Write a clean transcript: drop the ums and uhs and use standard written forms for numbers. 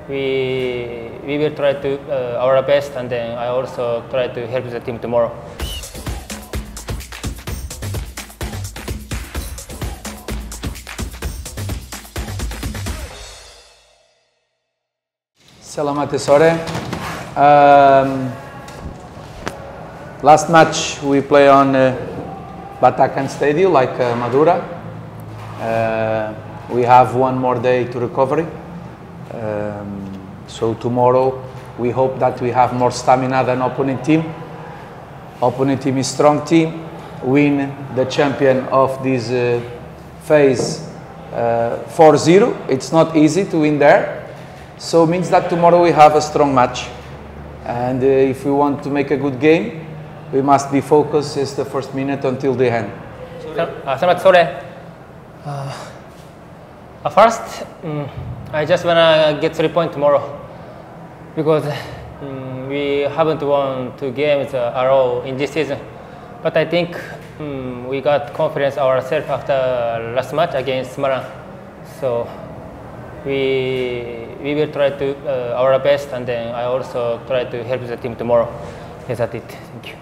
we will try to our best, and then I also try to help the team tomorrow. Selamat sore. Last match we play on Batakan Stadium, like Madura. We have one more day to recovery. So tomorrow we hope that we have more stamina than opponent team. Opponent team is strong team. Win the champion of this phase 4-0. It's not easy to win there. So it means that tomorrow we have a strong match, and if we want to make a good game, we must be focused since the first minute until the end. Selamat sore. First, I just wanna get 3 points tomorrow because we haven't won 2 games at all in this season. But I think we got confidence ourselves after last match against Meraih. So we will try to our best, and then I also try to help the team tomorrow. Is that it? Thank you.